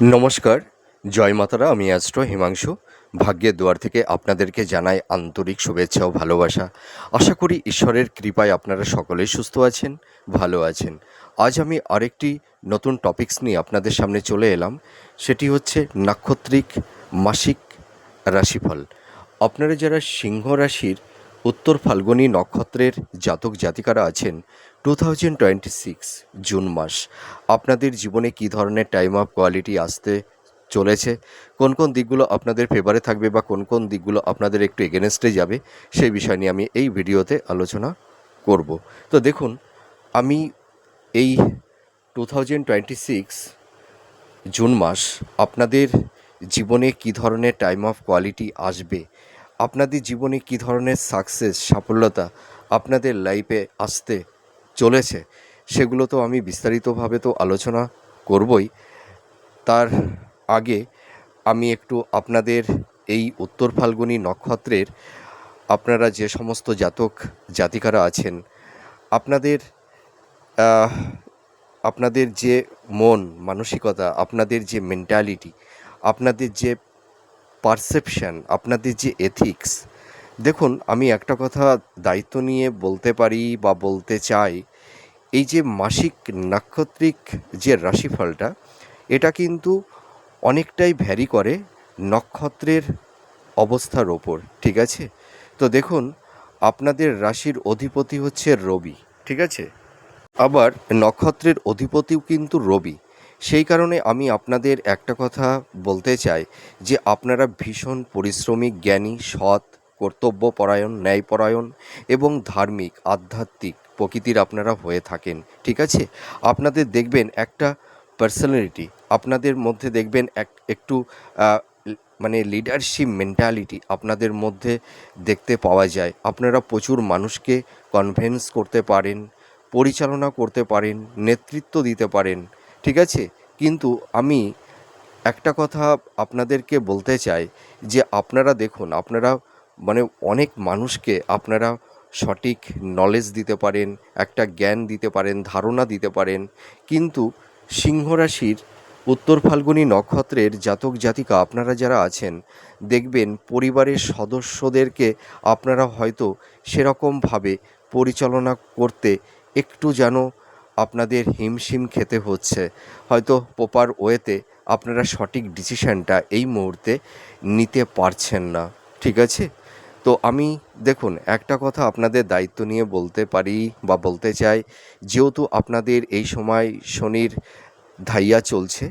নমস্কার, জয় মাতারা। আমি অ্যাস্ট্রো হিমাংশু। ভাগ্যের দুয়ার থেকে আপনাদেরকে জানাই আন্তরিক শুভেচ্ছা ও ভালোবাসা। আশা করি ঈশ্বরের কৃপায় আপনারা সকলেই সুস্থ আছেন, ভালো আছেন। আজ আমি আরেকটি নতুন টপিকস নিয়ে আপনাদের সামনে চলে এলাম। সেটি হচ্ছে নাক্ষত্রিক মাসিক রাশিফল। আপনারা যারা সিংহ রাশির উত্তর ফাল্গুনী নক্ষত্রের জাতক জাতিকারা আছেন, 2026 জুন মাস আপনাদের জীবনে কী ধরনের টাইম অফ কোয়ালিটি আসতে চলেছে, কোন কোন দিকগুলো আপনাদের ফেভারে থাকবে বা কোন কোন দিকগুলো আপনাদের একটু এগেনস্টে যাবে, সেই বিষয় নিয়ে আমি এই ভিডিওতে আলোচনা করব। তো দেখুন, আমি এই 2026 জুন মাস আপনাদের জীবনে কী ধরনের টাইম অফ কোয়ালিটি আসবে, আপনাদের জীবনে কী ধরনের সাকসেস সাফল্যতা আপনাদের লাইফে আসতে চলেছে, সেগুলো তো আমি বিস্তারিতভাবে তো আলোচনা করবই। তার আগে আমি একটু আপনাদের এই উত্তর ফাল্গুনী নক্ষত্রের আপনারা যে সমস্ত জাতক জাতিকারা আছেন, আপনাদের আপনাদের যে মন মানসিকতা, আপনাদের যে মেন্টালিটি, আপনাদের যে পারসেপশন, আপনাদের যে এথিক্স, দেখুন আমি একটা কথা দায়িত্ব নিয়ে বলতে পারি বা বলতে চাই, এই যে মাসিক নাক্ষত্রিক যে রাশিফলটা, এটা কিন্তু অনেকটাই ভ্যারি করে নক্ষত্রের অবস্থার ওপর, ঠিক আছে? তো দেখুন, আপনাদের রাশির অধিপতি হচ্ছে রবি, ঠিক আছে? আবার নক্ষত্রের অধিপতিও কিন্তু রবি। সেই কারণে আমি আপনাদের একটা কথা বলতে চাই যে আপনারা ভীষণ পরিশ্রমিক, জ্ঞানী, সৎ, কর্তব্যপরায়ণ, ন্যায়পরায়ণ এবং ধার্মিক, আধ্যাত্মিক প্রকৃতির আপনারা হয়ে থাকেন, ঠিক আছে? আপনাদের দেখবেন একটা পার্সোনালিটি, আপনাদের মধ্যে দেখবেন একটু মানে লিডারশিপ মেন্টালিটি আপনাদের মধ্যে দেখতে পাওয়া যায়। আপনারা প্রচুর মানুষকে কনভিন্স করতে পারেন, পরিচালনা করতে পারেন, নেতৃত্ব দিতে পারেন, ঠিক আছে? কিন্তু আমি একটা কথা আপনাদেরকে বলতে চাই যে আপনারা দেখুন, আপনারা মানে অনেক মানুষকে আপনারা সঠিক নলেজ দিতে পারেন, একটা জ্ঞান দিতে পারেন, ধারণা দিতে পারেন, কিন্তু সিংহ রাশির উত্তর ফাল্গুনী নক্ষত্রের জাতক জাতিকা আপনারা যারা আছেন, দেখবেন পরিবারের সদস্যদেরকে আপনারা হয়তো সেরকমভাবে পরিচালনা করতে একটু যেন আপনাদের হিমশিম খেতে হচ্ছে। হয়তো প্রপার ওয়েতে আপনারা সঠিক ডিসিশানটা এই মুহূর্তে নিতে পারছেন না, ঠিক আছে? তো আমি দেখুন একটা কথা আপনাদের দায়িত্ব নিয়ে বলতে পারি বা বলতে চাই, যেহেতু আপনাদের এই সময় শনির ধাইয়া চলছে,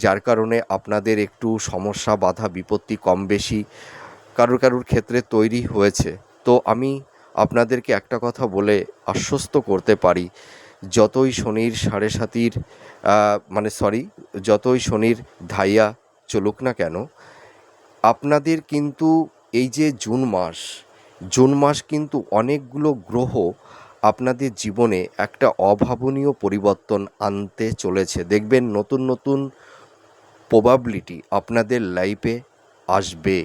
যার কারণে আপনাদের একটু সমস্যা, বাধা, বিপত্তি কম বেশি কারুর ক্ষেত্রে তৈরি হয়েছে। তো আমি আপনাদেরকে একটা কথা বলে আশ্বস্ত করতে পারি, যতই শনির সাড়ে সাতির যতই শনির ধাইয়া চলুক না কেন, আপনাদের কিন্তু এই যে জুন মাস কিন্তু অনেকগুলো গ্রহ আপনাদের জীবনে একটা অভাবনীয় পরিবর্তন আনতে চলেছে। দেখবেন নতুন নতুন প্রবাবিলিটি আপনাদের লাইফে আসবে।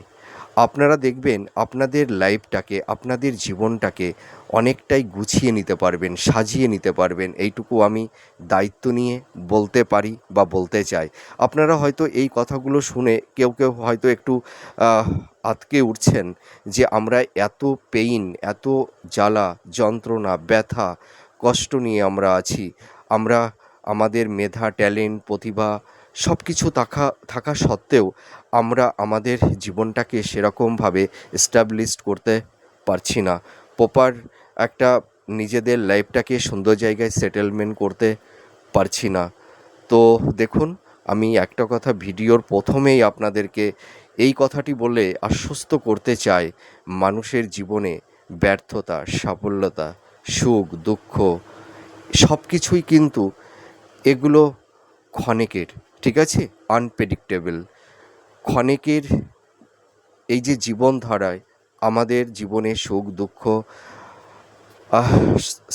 আপনারা দেখবেন আপনাদের লাইফটাকে, আপনাদের জীবনটাকে অনেকটাই গুছিয়ে নিতে পারবেন, সাজিয়ে নিতে পারবেন, এইটুকু আমি দায়িত্ব নিয়ে বলতে পারি বা বলতে চাই। আপনারা হয়তো এই কথাগুলো শুনে কেউ কেউ হয়তো একটু আঁতকে উঠছেন যে আমরা এত পেইন, এত জ্বালা যন্ত্রণা, ব্যথা, কষ্ট নিয়ে আমরা আছি, আমরা আমাদের মেধা, ট্যালেন্ট, প্রতিভা সব কিছু থাকা সত্ত্বেও আমরা আমাদের জীবনটাকে সেরকমভাবে এস্টাবলিশড করতে পারছি না, প্রপার একটা নিজেদের লাইফটাকে সুন্দর জায়গায় সেটেলমেন্ট করতে পারছি না। তো দেখুন, আমি একটা কথা ভিডিওর প্রথমেই আপনাদেরকে এই কথাটি বলে আশ্বস্ত করতে চাই, মানুষের জীবনে ব্যর্থতা, সাফল্যতা, সুখ, দুঃখ সব কিছুই কিন্তু এগুলো ক্ষণিকের, ঠিক আছে? আনপ্রেডিক্টেবল ক্ষণিকের। এই যে জীবনধারায় আমাদের জীবনে সুখ দুঃখ,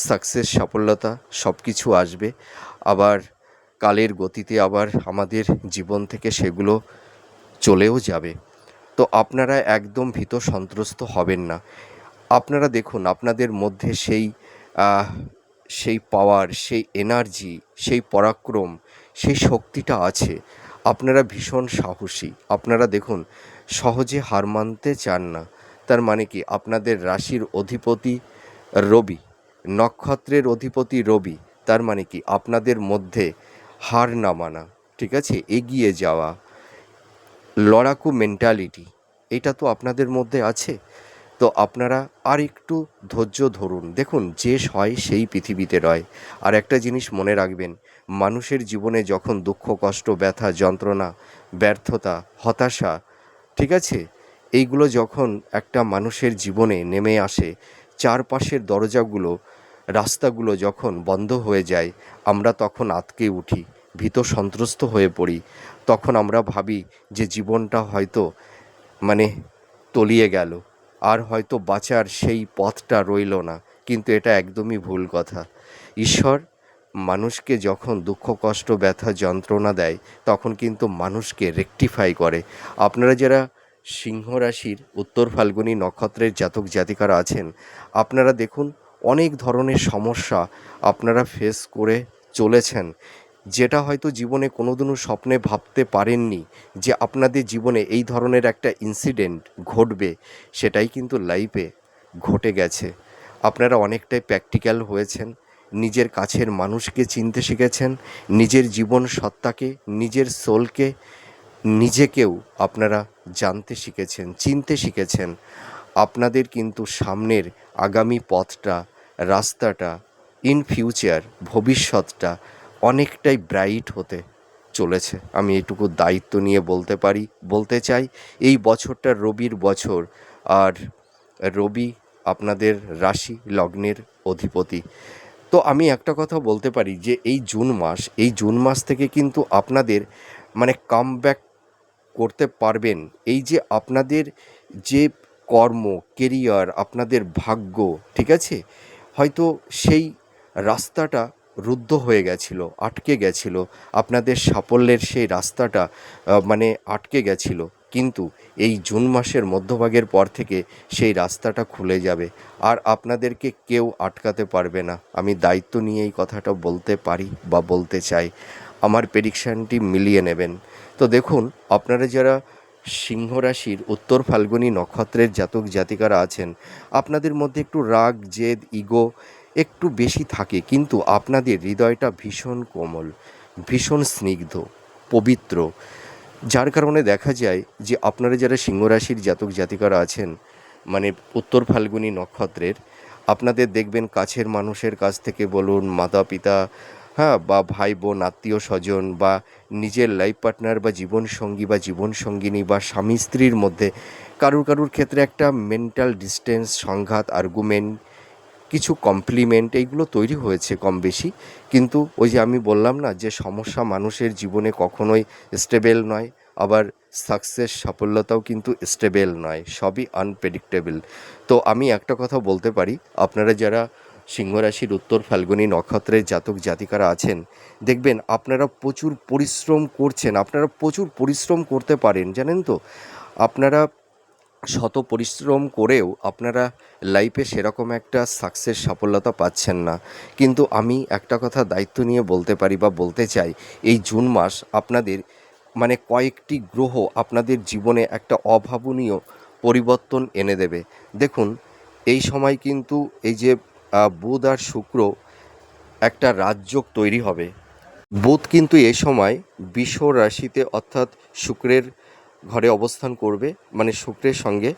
সাকসেস সাফল্যতা সব কিছু আসবে, আবার কালের গতিতে আবার আমাদের জীবন থেকে সেগুলো চলেও যাবে। তো আপনারা একদম ভীত সন্ত্রস্ত হবেন না। আপনারা দেখুন আপনাদের মধ্যে সেই পাওয়ার, সেই এনার্জি, সেই পরাক্রম, সেই শক্তিটা আছে। আপনারা ভীষণ সাহসী, আপনারা দেখুন সহজে হার মানতে চান না। তার মানে কি, আপনাদের রাশির অধিপতি রবি, নক্ষত্রের অধিপতি রবি, তার মানে কি আপনাদের মধ্যে হার না মানা, ঠিক আছে, এগিয়ে যাওয়া, লড়াকু মেন্টালিটি, এটা তো আপনাদের মধ্যে আছে। তো আপনারা আর একটু ধৈর্য ধরুন। দেখুন, যে হয় সেই পৃথিবীতে রয়। আর একটা জিনিস মনে রাখবেন, মানুষের জীবনে যখন দুঃখ, কষ্ট, ব্যথা, যন্ত্রণা, ব্যর্থতা, হতাশা, ঠিক আছে, এইগুলো যখন একটা মানুষের জীবনে নেমে আসে, চারপাশের দরজাগুলো, রাস্তাগুলো যখন বন্ধ হয়ে যায়, আমরা তখন আঁতকে উঠি, ভীত সন্ত্রস্ত হয়ে পড়ি। তখন আমরা ভাবি যে জীবনটা হয়তো মানে তলিয়ে গেল, আর হয়তো বাঁচার সেই পথটা রইল না। কিন্তু এটা একদমই ভুল কথা। ঈশ্বর মানুষকে যখন দুঃখ, কষ্ট, ব্যথা, যন্ত্রণা দেয়, তখন কিন্তু মানুষকে রেকটিফাই করে। আপনারা যারা সিংহ রাশির উত্তর ফাল্গুনী নক্ষত্রের জাতক জাতিকারা আছেন, আপনারা দেখুন অনেক ধরনের সমস্যা আপনারা ফেস করে চলেছেন, যেটা হয়তো জীবনে কোনোদিনও স্বপ্নে ভাবতে পারেননি যে আপনাদের জীবনে এই ধরনের একটা ইনসিডেন্ট ঘটবে। সেটাই কিন্তু লাইফে ঘটে গেছে। আপনারা অনেকটাই প্র্যাকটিক্যাল হয়েছেন, নিজের কাছের মানুষকে চিনতে শিখেছেন, নিজের জীবন সত্তাকে, নিজের সোলকে, নিজেকেও আপনারা জানতে শিখেছেন, চিনতে শিখেছেন। আপনাদের কিন্তু সামনের আগামী পথটা, রাস্তাটা, ইন ফিউচার ভবিষ্যৎটা অনেকটাই ব্রাইট হতে চলেছে। আমি এটুকু দায়িত্ব নিয়ে বলতে চাই। এই বছরটা রবির বছর, আর রবি আপনাদের রাশি লগ্নের অধিপতি। তো আমি একটা কথা বলতে পারি যে এই জুন মাস থেকে কিন্তু আপনাদের কামব্যাক করতে পারবেন। এই যে আপনাদের যে কর্ম, কেরিয়ার, আপনাদের ভাগ্য, ঠিক আছে, হয়তো সেই রাস্তাটা রুদ্ধ হয়ে গেছিল, আটকে গেছিল, আপনাদের সাফল্যের সেই রাস্তাটা আটকে গেছিল। কিন্তু এই জুন মাসের মধ্যভাগের পর থেকে সেই রাস্তাটা খুলে যাবে, আর আপনাদেরকে কেউ আটকাতে পারবে না। আমি দায়িত্ব নিয়ে এই কথাটা বলতে পারি বা বলতে চাই। আমার প্রেডিকশানটি মিলিয়ে নেবেন। তো দেখুন, আপনারা যারা সিংহ রাশির উত্তর ফাল্গুনী নক্ষত্রের জাতক জাতিকারা আছেন, আপনাদের মধ্যে একটু রাগ, জেদ, ইগো একটু বেশি থাকে, কিন্তু আপনাদের হৃদয়টা ভীষণ কোমল, ভীষণ স্নিগ্ধ, পবিত্র। যার কারণে দেখা যায় যে আপনারা যারা সিংহ রাশির জাতক জাতিকারা আছেন, উত্তর ফাল্গুনী নক্ষত্রের, আপনাদের দেখবেন কাছের মানুষের কাছ থেকে বলুন, মাতা পিতা, হ্যাঁ, বা ভাই বোন, আত্মীয় স্বজন, বা নিজের লাইফ পার্টনার বা জীবনসঙ্গী বা জীবনসঙ্গিনী বা স্বামী স্ত্রীর মধ্যে কারুর ক্ষেত্রে একটা মেন্টাল ডিস্টেন্স, সংঘাত, আর্গুমেন্ট, কিছু কমপ্লিমেন্ট, এইগুলো তৈরি হয়েছে কম বেশি। কিন্তু ওই যে আমি বললাম না, যে সমস্যা মানুষের জীবনে কখনোই স্টেবেল নয়, আবার সাকসেস, সাফল্যতাও কিন্তু স্টেবেল নয়, সবই আনপ্রেডিক্টেবল। তো আমি একটা কথা বলতে পারি, আপনারা যারা সিংহ রাশির উত্তর ফাল্গুনী নক্ষত্রের জাতক জাতিকারা আছেন, দেখবেন আপনারা প্রচুর পরিশ্রম করছেন, আপনারা প্রচুর পরিশ্রম করতে পারেন, জানেন তো। আপনারা শত পরিশ্রম করেও আপনারা লাইফে সেরকম একটা সাকসেস, সাফল্যতা পাচ্ছেন না। কিন্তু আমি একটা কথা দায়িত্ব নিয়ে বলতে পারি বা বলতে চাই, এই জুন মাস আপনাদের কয়েকটি গ্রহ আপনাদের জীবনে একটা অভাবনীয় পরিবর্তন এনে দেবে। দেখুন, এই সময় কিন্তু এই যে বুধ আর শুক্র একটা রাজযোগ তৈরি হবে। বুধ কিন্তু এই সময় বৃষ রাশিতে, অর্থাৎ শুক্রের ঘরে অবস্থান করবে, শুক্রের সঙ্গে,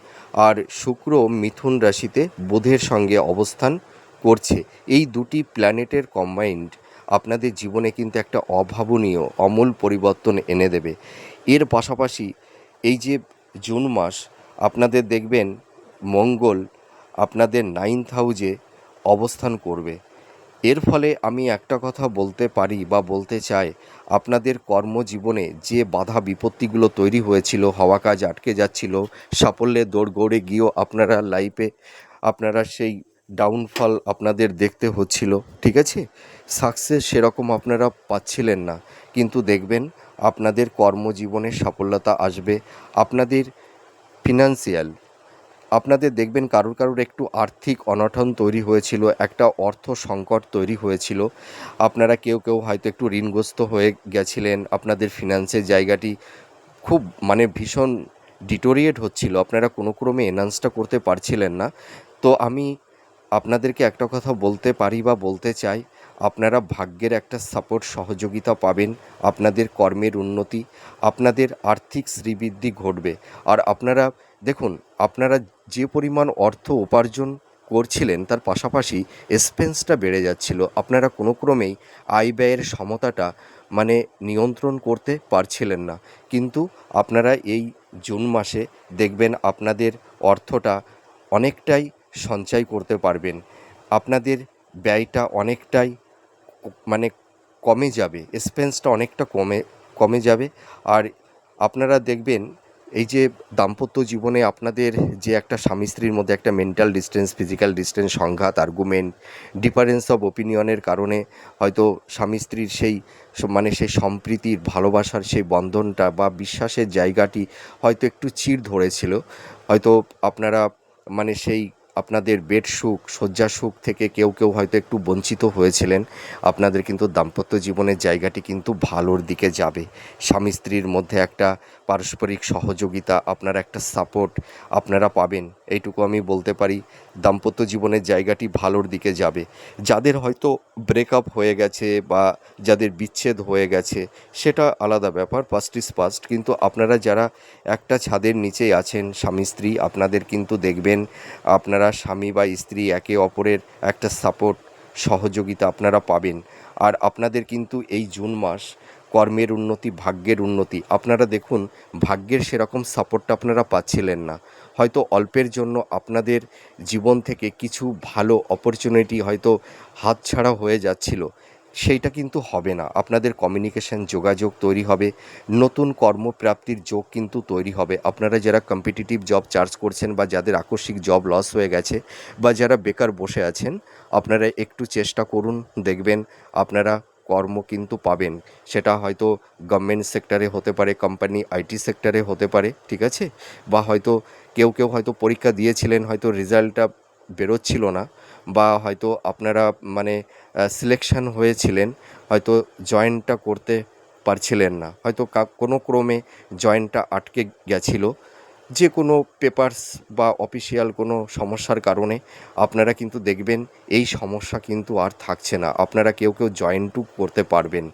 আর শুক্র মিথুন রাশিতে বুধের সঙ্গে অবস্থান করছে। এই দুটি প্ল্যানেটের কম্বাইন্ড আপনাদের জীবনে কিন্তু একটা অভাবনীয়, আমূল পরিবর্তন এনে দেবে। এর পাশাপাশি এই যে জুন মাস, আপনাদের দেখবেন মঙ্গল আপনাদের 9th হাউজে অবস্থান করবে। এর ফলে আমি একটা কথা বলতে পারি বা বলতে চাই, আপনাদের কর্মজীবনে যে বাধা বিপত্তিগুলো তৈরি হয়েছিল, হওয়া কাজ আটকে যাচ্ছিল, সাফল্যের দৌড়ে গিয়েও আপনারা লাইফে আপনারা সেই ডাউনফল আপনাদের দেখতে হচ্ছিল, ঠিক আছে, সাকসেস সেরকম আপনারা পাচ্ছিলেন না। কিন্তু দেখবেন আপনাদের কর্মজীবনে সাফল্যতা আসবে। আপনাদের ফিনান্সিয়াল, আপনাদের দেখবেন কারুর একটু আর্থিক অনটন তৈরি হয়েছিল, একটা অর্থ সংকট তৈরি হয়েছিল। আপনারা কেউ হয়তো একটু ঋণগ্রস্ত হয়ে গেছিলেন, আপনাদের ফিনান্সের জায়গাটি খুব মানে ভীষণ ডিটোরিয়েট হচ্ছিল, আপনারা কোনো ক্রমে এনহান্সটা করতে পারছিলেন না। তো আমি আপনাদেরকে একটা কথা বলতে পারি বা বলতে চাই, আপনারা ভাগ্যের একটা সাপোর্ট সহযোগিতা পাবেন, আপনাদের কর্মের উন্নতি, আপনাদের আর্থিক শ্রীবৃদ্ধি ঘটবে। আর আপনারা দেখুন, আপনারা যে পরিমাণ অর্থ উপার্জন করছিলেন তার পাশাপাশি এক্সপেন্সটা বেড়ে যাচ্ছিল, আপনারা কোনো ক্রমেই আয় ব্যয়ের সমতাটা মানে নিয়ন্ত্রণ করতে পারছিলেন না। কিন্তু আপনারা এই জুন মাসে দেখবেন আপনাদের অর্থটা অনেকটাই সঞ্চয় করতে পারবেন, আপনাদের ব্যয়টা অনেকটাই মানে কমে যাবে, এক্সপেন্সটা অনেকটা কমে যাবে। আর আপনারা দেখবেন এই যে দাম্পত্য জীবনে আপনাদের যে একটা স্বামী স্ত্রীর মধ্যে একটা মেন্টাল ডিস্টেন্স, ফিজিক্যাল ডিস্টেন্স, সংঘাত, আর্গুমেন্ট, ডিফারেন্স অফ ওপিনিয়নের কারণে হয়তো স্বামী স্ত্রীর সেই মানে সেই সম্প্রীতির ভালোবাসার সেই বন্ধনটা বা বিশ্বাসের জায়গাটি হয়তো একটু চিড় ধরেছিল। হয়তো আপনারা মানে সেই আপনাদের বেড সুখ, শয্যা সুখ থেকে কেউ হয়তো একটু বঞ্চিত হয়েছিলেন। আপনাদের কিন্তু দাম্পত্য জীবনের জায়গাটি কিন্তু ভালোর দিকে যাবে। স্বামী স্ত্রীর মধ্যে একটা পারস্পরিক সহযোগিতা, আপনার একটা সাপোর্ট আপনারা পাবেন, এইটুকু আমি বলতে পারি। দাম্পত্য জীবনের জায়গাটি ভালোর দিকে যাবে। যাদের হয়তো ব্রেকআপ হয়ে গেছে বা যাদের বিচ্ছেদ হয়ে গেছে সেটা আলাদা ব্যাপার, পাস্ট ইজ পাস্ট। কিন্তু আপনারা যারা একটা ছাদের নিচেই আছেন স্বামী স্ত্রী, আপনাদের কিন্তু দেখবেন আপনারা স্বামী বা স্ত্রী একে অপরের একটা সাপোর্ট সহযোগিতা আপনারা পাবেন। আর আপনাদের কিন্তু এই জুন মাস কর্মের উন্নতি, ভাগ্যের উন্নতি। আপনারা দেখুন, ভাগ্যের সেরকম সাপোর্টটা আপনারা পাচ্ছিলেন না, হয়তো অল্পের জন্য আপনাদের জীবন থেকে কিছু ভালো অপরচুনিটি হয়তো হাতছাড়া হয়ে যাচ্ছিল, সেইটা কিন্তু হবে না। আপনাদের কমিউনিকেশন, যোগাযোগ তৈরি হবে, নতুন কর্মপ্রাপ্তির যোগ কিন্তু তৈরি হবে। আপনারা যারা কম্পিটিটিভ জব চার্জ করছেন বা যাদের আকস্মিক জব লস হয়ে গেছে বা যারা বেকার বসে আছেন, আপনারা একটু চেষ্টা করুন, দেখবেন আপনারা কর্ম কিন্তু পাবেন। সেটা হয়তো গভর্নমেন্ট সেক্টরে হতে পারে, কোম্পানি আইটি সেক্টরে হতে পারে, ঠিক আছে? বা হয়তো কেউ হয়তো পরীক্ষা দিয়েছিলেন, হয়তো রেজাল্টটা বেরোচ্ছিল না, বা হয়তো আপনারা মানে সিলেকশন হয়েছিলেন, হয়তো জয়েনটা করতে পারছিলেন না, হয়তো কোনো ক্রমে জয়েনটা আটকে গেছিলো, যে কোনো পেপারস বা অফিসিয়াল কোনো সমস্যার কারণে। আপনারা কিন্তু দেখবেন এই সমস্যা কিন্তু আর থাকছে না, আপনারা কেউ জয়েন্টও করতে পারবেন,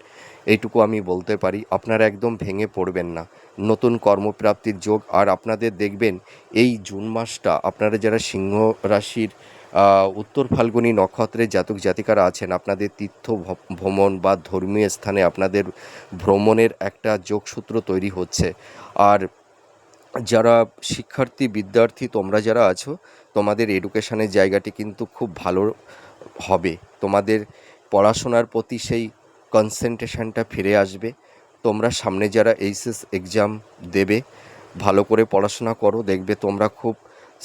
এইটুকু আমি বলতে পারি। আপনারা একদম ভেঙে পড়বেন না, নতুন কর্মপ্রাপ্তির যোগ। আর আপনাদের দেখবেন এই জুন মাসটা আপনারা যারা সিংহ রাশির উত্তর ফাল্গুনী নক্ষত্রের জাতক জাতিকারা আছেন, আপনাদের তীর্থ ভ্রমণ বা ধর্মীয় স্থানে আপনাদের ভ্রমণের একটা যোগসূত্র তৈরি হচ্ছে। আর যারা শিক্ষার্থী, বিদ্যার্থী তোমরা যারা আছো, তোমাদের এডুকেশনের জায়গাটি কিন্তু খুব ভালো হবে, তোমাদের পড়াশোনার প্রতি সেই কনসেন্ট্রেশনটা ফিরে আসবে। তোমরা সামনে যারা এইচএস এক্সাম দেবে, ভালো করে পড়াশোনা করো, দেখবে তোমরা খুব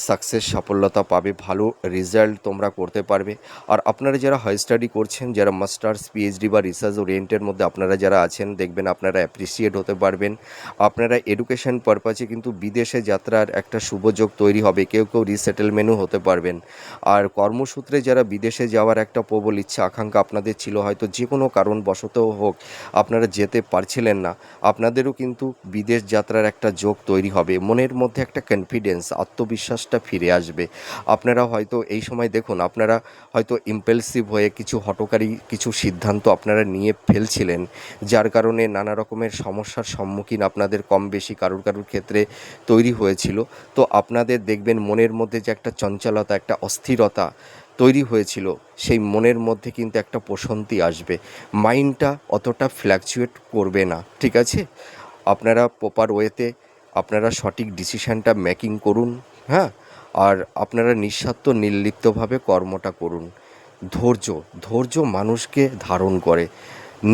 সাকসেস, সাফল্যতা পাবে, ভালো রেজাল্ট তোমরা করতে পারবে। আর আপনারা যারা হাই স্টাডি করছেন, যারা মাস্টার্স, পিএইচডি বা রিসার্চ ওরিয়েন্টের মধ্যে আপনারা যারা আছেন, দেখবেন আপনারা অ্যাপ্রিসিয়েট হতে পারবেন। আপনারা এডুকেশন পারপাসে কিন্তু বিদেশে যাত্রার একটা শুভযোগ তৈরি হবে, কেউ রিসেটেলমেন্টও হতে পারবেন। আর কর্মসূত্রে যারা বিদেশে যাওয়ার একটা প্রবল ইচ্ছা আকাঙ্ক্ষা আপনাদের ছিল, হয়তো যে কোনো কারণবশত হোক আপনারা যেতে পারছিলেন না, আপনাদেরও কিন্তু বিদেশ যাত্রার একটা যোগ তৈরি হবে। মনের মধ্যে একটা কনফিডেন্স, আত্মবিশ্বাসটা ফিরে আসবে। আপনারা হয়তো এই সময় দেখুন, আপনারা হয়তো ইম্পালসিভ হয়ে কিছু হঠকারী কিছু সিদ্ধান্ত আপনারা নিয়ে ফেলছিলেন, যার কারণে নানা রকমের সমস্যার সম্মুখীন আপনাদের কম বেশি কারুর ক্ষেত্রে তৈরি হয়েছিল। তো আপনাদের দেখবেন মনের মধ্যে যে একটা চঞ্চলতা, একটা অস্থিরতা তৈরি হয়েছিল, সেই মনের মধ্যে কিন্তু একটা প্রশান্তি আসবে, মাইন্ডটা অতটা ফ্ল্যাকচুয়েট করবে না, ঠিক আছে? আপনারা প্রপার ওয়েতে আপনারা সঠিক ডিসিশানটা মেকিং করুন, হ্যাঁ? আর আপনারা নিঃস্বার্থ নির্লিপ্তভাবে কর্মটা করুন। ধৈর্য, ধৈর্য মানুষকে ধারণ করে,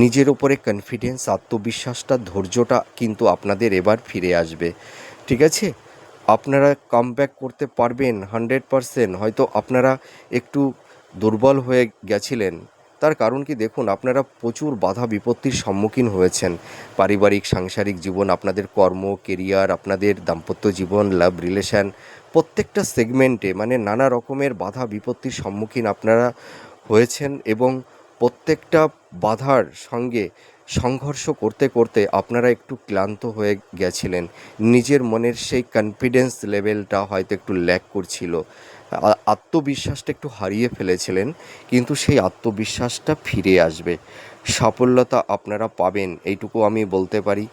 নিজের ওপরে কনফিডেন্স, আত্মবিশ্বাসটা, ধৈর্যটা কিন্তু আপনাদের এবার ফিরে আসবে, ঠিক আছে? আপনারা কামব্যাক করতে পারবেন 100%। হয়তো আপনারা একটু দুর্বল হয়ে গেছিলেন, তার কারণ কি দেখুন, আপনারা প্রচুর বাধা বিপত্তির সম্মুখীন হয়েছেন। পারিবারিক সাংসারিক জীবন, আপনাদের কর্ম, কেরিয়ার, আপনাদের দাম্পত্য জীবন, লাভ রিলেশান, প্রত্যেকটা সেগমেন্টে মানে নানা রকমের বাধা বিপত্তির সম্মুখীন আপনারা হয়েছেন এবং প্রত্যেকটা বাধার সঙ্গে সংঘর্ষ করতে করতে আপনারা একটু ক্লান্ত হয়ে গেছিলেন। নিজের মনের সেই কনফিডেন্স লেভেলটা হয়তো একটু ল্যাক করছিল, আত্মবিশ্বাসটা একটু হারিয়ে ফেলেছিলেন, কিন্তু সেই আত্মবিশ্বাসটা ফিরে আসবে। সাফল্যতা আপনারা পাবেন, এইটুকু আমি বলতে পারি।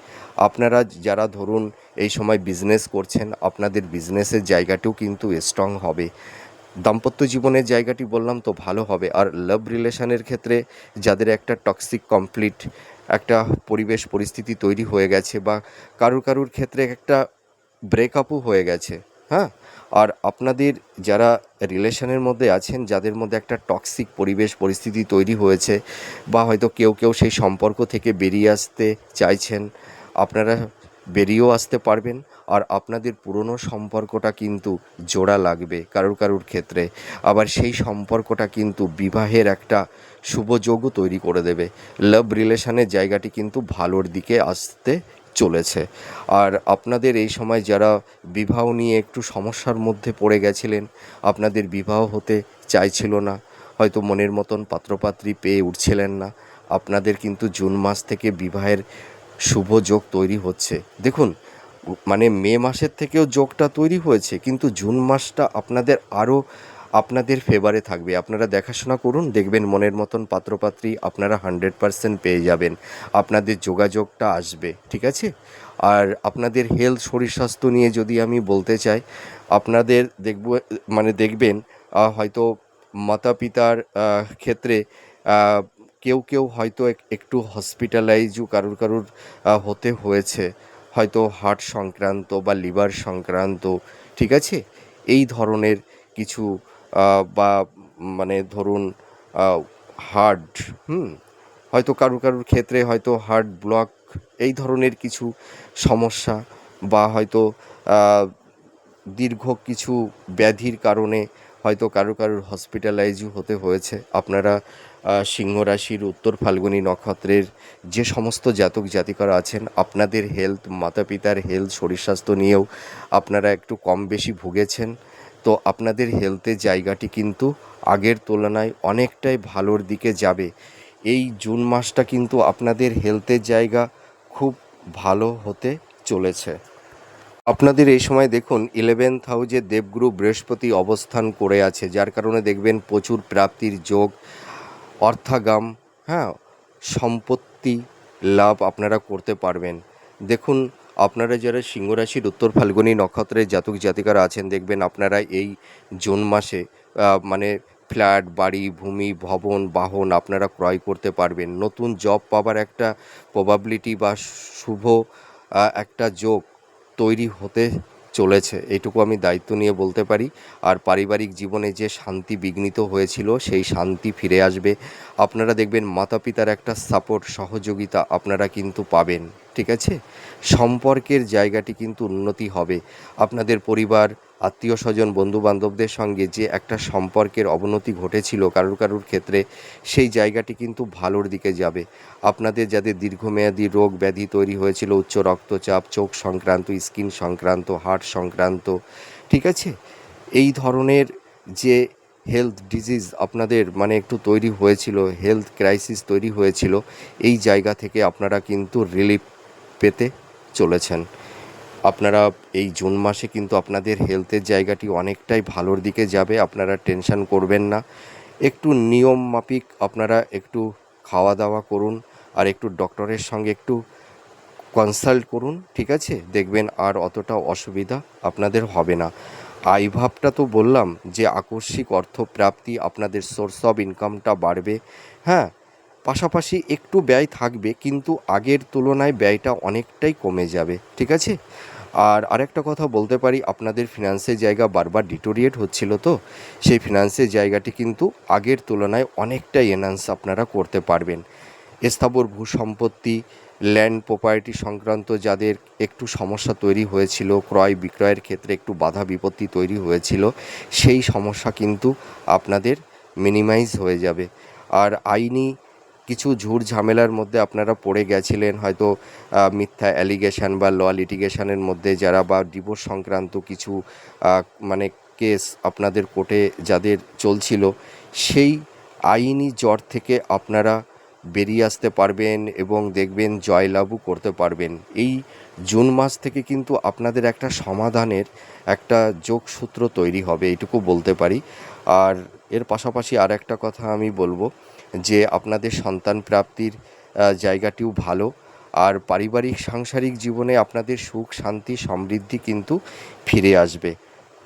আপনারা যারা ধরুন এই সময় বিজনেস করছেন, আপনাদের বিজনেসের জায়গাটিও কিন্তু স্ট্রং হবে। দাম্পত্য জীবনের জায়গাটি বললাম তো ভালো হবে। আর লাভ রিলেশনের ক্ষেত্রে যাদের একটা টক্সিক কমপ্লিট একটা পরিবেশ পরিস্থিতি তৈরি হয়ে গেছে, বা কারুর ক্ষেত্রে একটা ব্রেকআপও হয়ে গেছে, হ্যাঁ, আর আপনাদের যারা রিলেশনের মধ্যে আছেন, যাদের মধ্যে একটা টক্সিক পরিবেশ পরিস্থিতি তৈরি হয়েছে, বা হয়তো কেউ সেই সম্পর্ক থেকে বেরিয়ে আসতে চাইছেন, আপনারা বেরিয়েও আসতে পারবেন। আর আপনাদের পুরনো সম্পর্কটা কিন্তু জোড়া লাগবে কারুর ক্ষেত্রে, আবার সেই সম্পর্কটা কিন্তু বিবাহের একটা শুভযোগও তৈরি করে দেবে। লাভ রিলেশনের জায়গাটি কিন্তু ভালোর দিকে আসতে চলেছে। আর আপনাদের এই সময় যারা বিবাহ নিয়ে একটু সমস্যার মধ্যে পড়ে গেছিলেন, আপনাদের বিবাহ হতে চাইছিল না, হয়তো মনের মতন পাত্রপাত্রী পেয়ে উঠছিলেন না, আপনাদের কিন্তু জুন মাস থেকে বিবাহের শুভ যোগ তৈরি হচ্ছে। দেখুন, মানে মে মাসের থেকেও যোগটা তৈরি হয়েছে, কিন্তু জুন মাসটা আপনাদের আরও আপনাদের ফেভারে থাকবে। আপনারা দেখাশোনা করুন, দেখবেন মনের মতন পাত্রপাত্রী আপনারা 100% পেয়ে যাবেন, আপনাদের যোগাযোগটা আসবে, ঠিক আছে। আর আপনাদের হেলথ, শরীর স্বাস্থ্য নিয়ে যদি আমি বলতে চাই, আপনাদের দেখবেন হয়তো মাতা পিতার ক্ষেত্রে কেউ হয়তো একটু হসপিটালাইজও কারুর হতে হয়েছে, হয়তো হার্ট সংক্রান্ত বা লিভার সংক্রান্ত, ঠিক আছে, এই ধরনের কিছু বা মানে ধরুন হার্ট, হয়তো কারুর ক্ষেত্রে হয়তো হার্ট ব্লক, এই ধরনের কিছু সমস্যা, বা হয়তো দীর্ঘ কিছু ব্যাধির কারণে হয়তো কারুর হসপিটালাইজও হতে হয়েছে। আপনারা সিংহ রাশির উত্তর ফাল্গুনী নক্ষত্রের যে সমস্ত জাতক জাতিকারা আছেন, আপনাদের হেলথ, মাতা পিতার হেলথ, শরীর স্বাস্থ্য নিয়েও আপনারা একটু কম বেশি ভুগেছেন। তো আপনাদের হেলথের জায়গাটি কিন্তু আগের তুলনায় অনেকটাই ভালোর দিকে যাবে। এই জুন মাসটা কিন্তু আপনাদের হেলথের জায়গা খুব ভালো হতে চলেছে। আপনাদের এই সময় দেখুন 11th হাউজে দেবগুরু বৃহস্পতি অবস্থান করে আছে, যার কারণে দেখবেন প্রচুর প্রাপ্তির যোগ, অর্থাগাম, হ্যাঁ, সম্পত্তি লাভ আপনারা করতে পারবেন। দেখুন, আপনারা যারা সিংহ রাশির উত্তর ফাল্গুনী নক্ষত্রের জাতক জাতিকারা আছেন, দেখবেন আপনারা এই জুন মাসে মানে ফ্ল্যাট, বাড়ি, ভূমি, ভবন, বাহন আপনারা ক্রয় করতে পারবেন। নতুন জব পাবার একটা প্রবাবিলিটি বা শুভ একটা যোগ তৈরি হতে চলেছে, এইটুকু আমি দায়িত্ব নিয়ে বলতে পারি। আর পারিবারিক জীবনে যে শান্তি বিঘ্নিত হয়েছিল, সেই শান্তি ফিরে আসবে। আপনারা দেখবেন মাতা পিতার একটা সাপোর্ট, সহযোগিতা আপনারা কিন্তু পাবেন, ঠিক আছে। সম্পর্কের জায়গাটি কিন্তু উন্নতি হবে। আপনাদের পরিবার, আত্মীয় স্বজন, বন্ধুবান্ধবদের সঙ্গে যে একটা সম্পর্কের অবনতি ঘটেছিল কারুর ক্ষেত্রে, সেই জায়গাটি কিন্তু ভালোর দিকে যাবে। আপনাদের যাদের দীর্ঘমেয়াদী রোগ ব্যাধি তৈরি হয়েছিল, উচ্চ রক্তচাপ, চোখ সংক্রান্ত, স্কিন সংক্রান্ত, হার্ট সংক্রান্ত, ঠিক আছে, এই ধরনের যে হেলথ ডিজিজ আপনাদের মানে একটু তৈরি হয়েছিল, হেলথ ক্রাইসিস তৈরি হয়েছিল, এই জায়গা থেকে আপনারা কিন্তু রিলিফ পেতে চলেছেন। আপনারা এই জুন মাসে কিন্তু আপনাদের হেলথের জায়গাটি অনেকটাই ভালোর দিকে যাবে, আপনারা টেনশন করবেন না। একটু নিয়ম মাফিক আপনারা একটু খাওয়া দাওয়া করুন, আর একটু ডক্টরের সঙ্গে একটু কনসাল্ট করুন, ঠিক আছে, দেখবেন আর অতটা অসুবিধা আপনাদের হবে না। আয়ভাবটা তো বললাম যে আকস্মিক অর্থপ্রাপ্তি, আপনাদের সোর্স অফ ইনকামটা বাড়বে, হ্যাঁ, পাশাপাশি একটু ব্যয় থাকবে, কিন্তু আগের তুলনায় ব্যয়টা অনেকটাই কমে যাবে, ঠিক আছে। আর আরেকটা কথা বলতে পারি, আপনাদের ফিনান্সের জায়গা বারবার ডিটোরিয়েট হচ্ছিল, তো সেই ফিনান্সের জায়গাটি কিন্তু আগের তুলনায় অনেকটাই এনহান্স আপনারা করতে পারবেন। স্থাবর ভূসম্পত্তি, ল্যান্ড প্রপার্টি সংক্রান্ত যাদের একটু সমস্যা তৈরি হয়েছিল, ক্রয় বিক্রয়ের ক্ষেত্রে একটু বাধা বিপত্তি তৈরি হয়েছিল, সেই সমস্যা কিন্তু আপনাদের মিনিমাইজ হয়ে যাবে। আর আইনি কিছু ঝুট ঝামেলার মধ্যে আপনারা পড়ে গেছিলেন, হয়তো মিথ্যা অ্যালিগেশন বা ল লিটিগেশনের মধ্যে যারা, বা ডিভোর্স সংক্রান্ত কিছু মানে কেস আপনাদের কোর্টে যাদের চলছিল, সেই আইনি জ্বর থেকে আপনারা বেরিয়ে আসতে পারবেন এবং দেখবেন জয়লাভও করতে পারবেন। এই জুন মাস থেকে কিন্তু আপনাদের একটা সমাধানের একটা যোগসূত্র তৈরি হবে, এইটুকু বলতে পারি। আর এর পাশাপাশি আর একটা কথা আমি বলবো যে আপনাদের সন্তান প্রাপ্তির জায়গাটিও ভালো, আর পারিবারিক সাংসারিক জীবনে আপনাদের সুখ শান্তি সমৃদ্ধি কিন্তু ফিরে আসবে,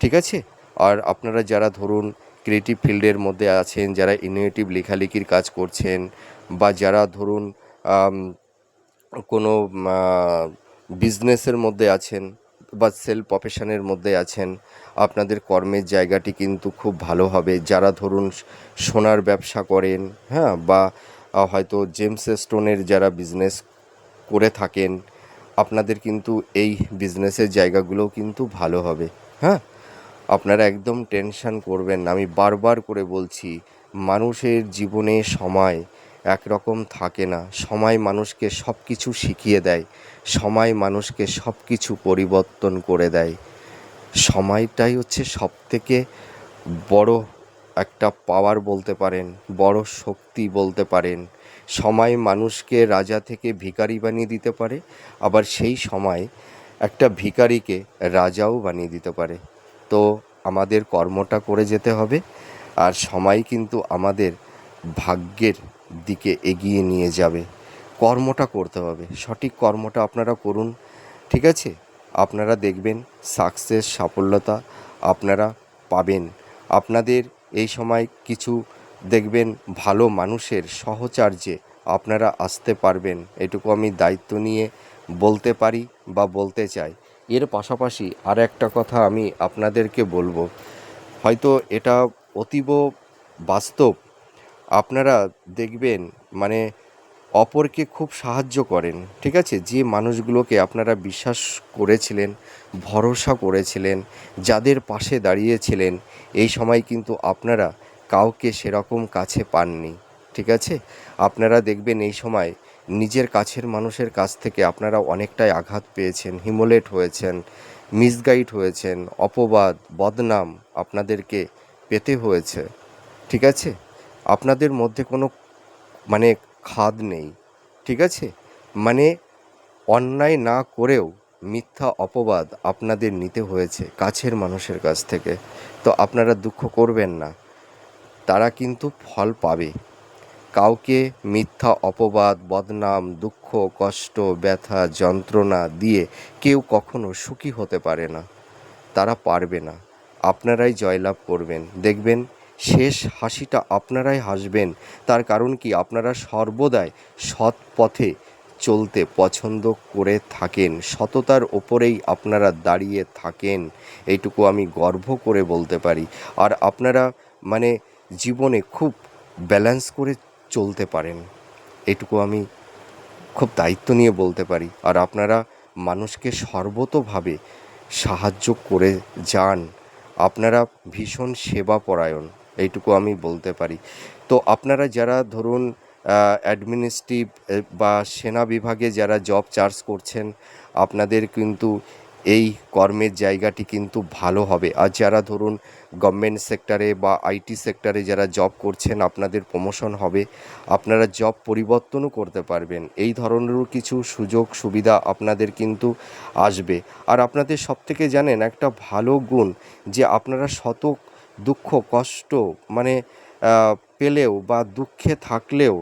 ঠিক আছে? আর আপনারা যারা ধরুন ক্রিয়েটিভ ফিল্ডের মধ্যে আছেন, যারা ইনোভেটিভ লেখালেখির কাজ করছেন, বা যারা ধরুন কোনো বিজনেসের মধ্যে আছেন বা সেলফ প্রফেশনের মধ্যে আছেন, আপনাদের কর্মের জায়গাটি কিন্তু খুব ভালো হবে। যারা ধরুন সোনার ব্যবসা করেন, হ্যাঁ, বা হয়তো জেমস স্টোনের যারা বিজনেস করে থাকেন, আপনাদের কিন্তু এই বিজনেসের জায়গাগুলোও কিন্তু ভালো হবে। হ্যাঁ, আপনারা একদম টেনশন করবেন না। আমি বারবার করে বলছি, মানুষের জীবনে সময় একরকম থাকে না। সময় মানুষকে সব কিছু শিখিয়ে দেয়, সময় মানুষকে সব কিছু পরিবর্তন করে দেয়। সময়টাই হচ্ছে সবথেকে বড় একটা পাওয়ার বলতে পারেন, বড় শক্তি বলতে পারেন। সময় মানুষকে রাজা থেকে ভিখারি বানিয়ে দিতে পারে, আবার সেই সময় একটা ভিখারিকে রাজাও বানিয়ে দিতে পারে। তো আমাদের কর্মটা করে যেতে হবে, আর সময় কিন্তু আমাদের ভাগ্যের দিকে এগিয়ে নিয়ে যাবে। কর্মটা করতে হবে, সঠিক কর্মটা আপনারা করুন, ঠিক আছে? আপনারা দেখবেন সাকসেস, সাফল্যতা আপনারা পাবেন। আপনাদের এই সময় কিছু দেখবেন ভালো মানুষের সহচর্যে আপনারা আসতে পারবেন, এটুকু আমি দায়িত্ব নিয়ে বলতে পারি বা বলতে চাই। এর পাশাপাশি আর একটা কথা আমি আপনাদেরকে বলবো, হয়তো এটা অতীব বাস্তব। আপনারা দেখবেন মানে অপরকে খুব সাহায্য করেন, ঠিক আছে? যে মানুষগুলোকে আপনারা বিশ্বাস করেছিলেন, ভরসা করেছিলেন, যাদের পাশে দাঁড়িয়েছিলেন, এই সময় কিন্তু আপনারা কাউকে সেরকম কাছে পাননি, ঠিক আছে? আপনারা দেখবেন এই সময় নিজের কাছের মানুষের কাছ থেকে আপনারা অনেকটাই আঘাত পেয়েছেন, হিমোলেট হয়েছেন, মিসগাইড হয়েছেন, অপবাদ বদনাম আপনাদেরকে পেতে হয়েছে, ঠিক আছে? আপনাদের মধ্যে কোনো মানে খাদ নেই, ঠিক আছে? মানে অন্যায় না করেও মিথ্যা অপবাদ আপনাদের নিতে হয়েছে কাছের মানুষের কাছ থেকে। তো আপনারা দুঃখ করবেন না, তারা কিন্তু ফল পাবে। কাউকে মিথ্যা অপবাদ, বদনাম, দুঃখ, কষ্ট, ব্যথা, যন্ত্রণা দিয়ে কেউ কখনো সুখী হতে পারে না, তারা পারবে না। আপনারাই জয়লাভ করবেন, দেখবেন শেষ হাসিটা আপনারাই হাসবেন। তার কারণ কি, আপনারা সর্বদাই সৎ পথে চলতে পছন্দ করে থাকেন, সততার ওপরেই আপনারা দাঁড়িয়ে থাকেন, এইটুকু আমি গর্ব করে বলতে পারি। আর আপনারা মানে জীবনে খুব ব্যালেন্স করে চলতে পারেন, এটুকু আমি খুব দায়িত্ব নিয়ে বলতে পারি। আর আপনারা মানুষকে সর্বতোভাবে সাহায্য করে যান, আপনারা ভীষণ সেবাপরায়ণ, এইটুকু আমি বলতে পারি। তো আপনারা যারা ধরুন অ্যাডমিনিস্ট্রেটিভ বা সেনা বিভাগে যারা জব চার্জ করছেন, আপনাদের কিন্তু এই কর্মের জায়গাটি কিন্তু ভালো হবে। আর যারা ধরুন গভর্নমেন্ট সেক্টরে বা আইটি সেক্টরে যারা জব করছেন, আপনাদের প্রমোশন হবে, আপনারা জব পরিবর্তনও করতে পারবেন, এই ধরনেরও কিছু সুযোগ সুবিধা আপনাদের কিন্তু আসবে। আর আপনাদের সবথেকে জানেন একটা ভালো গুণ, যে আপনারা শত দুঃখ কষ্ট মানে পেলেও বা দুঃখে থাকলেও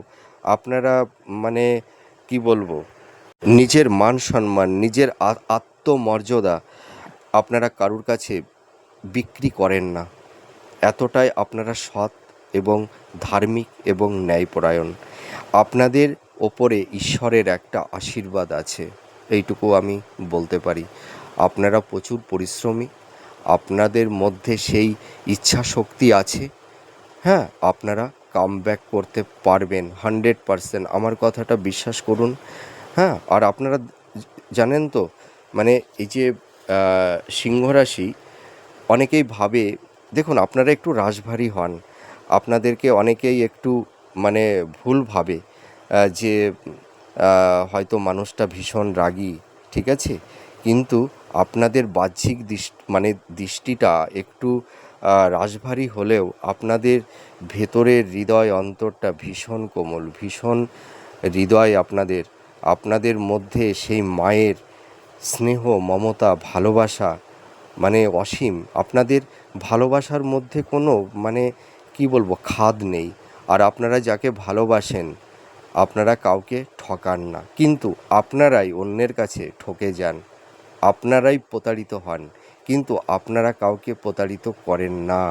আপনারা মানে কি বলবো, নিজের মান সম্মান, নিজের আত্মমর্যাদা আপনারা কারুর কাছে বিক্রি করেন না। এতটাই আপনারা সৎ এবং ধার্মিক এবং ন্যায়পরায়ণ। আপনাদের ওপরে ঈশ্বরের একটা আশীর্বাদ আছে, এইটুকু আমি বলতে পারি। আপনারা প্রচুর পরিশ্রমী, আপনাদের মধ্যে সেই ইচ্ছা শক্তি আছে, হ্যাঁ, আপনারা কামব্যাক করতে পারবেন 100%, আমার কথাটা বিশ্বাস করুন। হ্যাঁ, আর আপনারা জানেন তো, মানে এই যে সিংহ রাশি, অনেকেই ভাবে, দেখুন আপনারা একটু রাশভারী হন, আপনাদেরকে অনেকেই একটু মানে ভুল ভাবে যে হয়তো মানুষটা ভীষণ রাগী, ঠিক আছে, কিন্তু আপনাদের বাহ্যিক মানে দৃষ্টিটা একটু রাশভারী হলেও আপনাদের ভেতরের হৃদয় অন্তরটা ভীষণ কোমল, ভীষণ হৃদয় আপনাদের মধ্যে সেই মায়ের স্নেহ, মমতা, ভালোবাসা মানে অসীম। আপনাদের ভালোবাসার মধ্যে কোনো মানে কি বলবো খাদ নেই। আর আপনারা যাকে ভালোবাসেন আপনারা কাউকে ঠকান না, কিন্তু আপনারাই অন্যের কাছে ঠকে যান, আপনারাই প্রতারিত হন, কিন্তু আপনারা কাউকে প্রতারিত করেন না।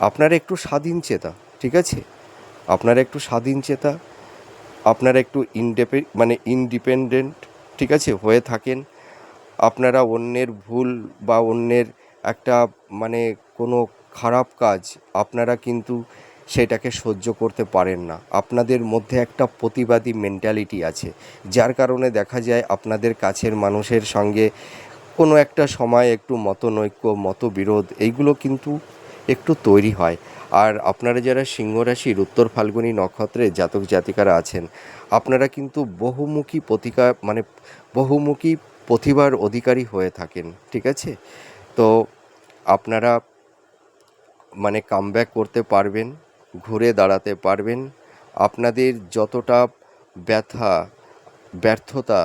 আপনারা একটু স্বাধীনচেতা, ঠিক আছে, আপনারা একটু স্বাধীনচেতা, আপনারা একটু মানে ইন্ডিপেন্ডেন্ট, ঠিক আছে, হয়ে থাকেন। আপনারা অন্যের ভুল বা অন্যের একটা মানে কোনো খারাপ কাজ আপনারা কিন্তু সেটাকে সহ্য করতে পারেন না। আপনাদের মধ্যে একটা প্রতিবাদী মেন্টালিটি আছে, যার কারণে দেখা যায় আপনাদের কাছের মানুষের সঙ্গে কোনো একটা সময় একটু মতনৈক্য, মতবিরোধ এইগুলো কিন্তু একটু তৈরি হয়। আর আপনারা যারা সিংহ রাশির উত্তর ফাল্গুনী নক্ষত্রে জাতক জাতিকারা আছেন, আপনারা কিন্তু বহুমুখী প্রতিভার অধিকারী হয়ে থাকেন, ঠিক আছে। তো আপনারা মানে কামব্যাক করতে পারবেন, ঘুরে দাঁড়াতে পারবেন। আপনাদের যতটা ব্যর্থতা,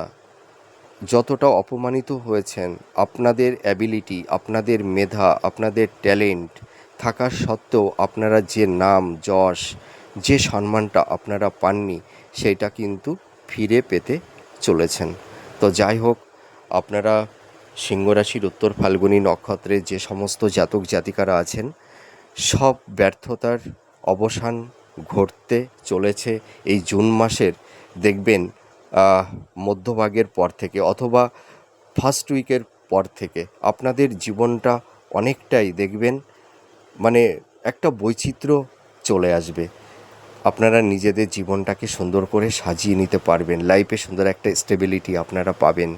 যতটা অপমানিত হয়েছেন, আপনাদের অ্যাবিলিটি, আপনাদের মেধা, আপনাদের ট্যালেন্ট থাকা সত্ত্বেও আপনারা যে নাম যশ, যে সম্মানটা আপনারা পাননি, সেইটা কিন্তু ফিরে পেতে চলেছেন। তো যাই হোক, আপনারা সিংহ রাশির উত্তর ফাল্গুনী নক্ষত্রে যে সমস্ত জাতক জাতিকারা আছেন, সব ব্যর্থতার অবসান ঘটতে চলেছে এই জুন মাসের, দেখবেন মধ্যভাগের পর থেকে অথবা ফার্স্ট উইকের পর থেকে আপনাদের জীবনটা অনেকটাই দেখবেন মানে একটা বৈচিত্র্য চলে আসবে। আপনারা নিজেদের জীবনটাকে সুন্দর করে সাজিয়ে নিতে পারবেন, লাইফে সুন্দর একটা স্টেবিলিটি আপনারা পাবেন।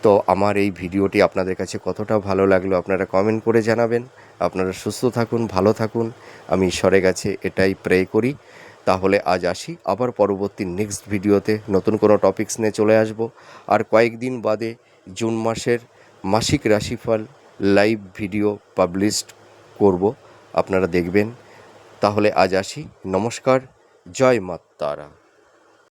তো আমার এই ভিডিওটি আপনাদের কাছে কতটা ভালো লাগলো আপনারা কমেন্ট করে জানাবেন। আপনারা সুস্থ থাকুন, ভালো থাকুন, আমি ঈশ্বরের কাছে এটাই প্রে করি। তাহলে আজ আসি, আবার পরবর্তী নেক্সট ভিডিওতে নতুন কোনো টপিকস নিয়ে চলে আসব। আর কয়েকদিন বাদে জুন মাসের মাসিক রাশিফল লাইভ ভিডিও পাবলিশড করব, আপনারা দেখবেন। তাহলে আজ আসি, নমস্কার, জয় মা তারা।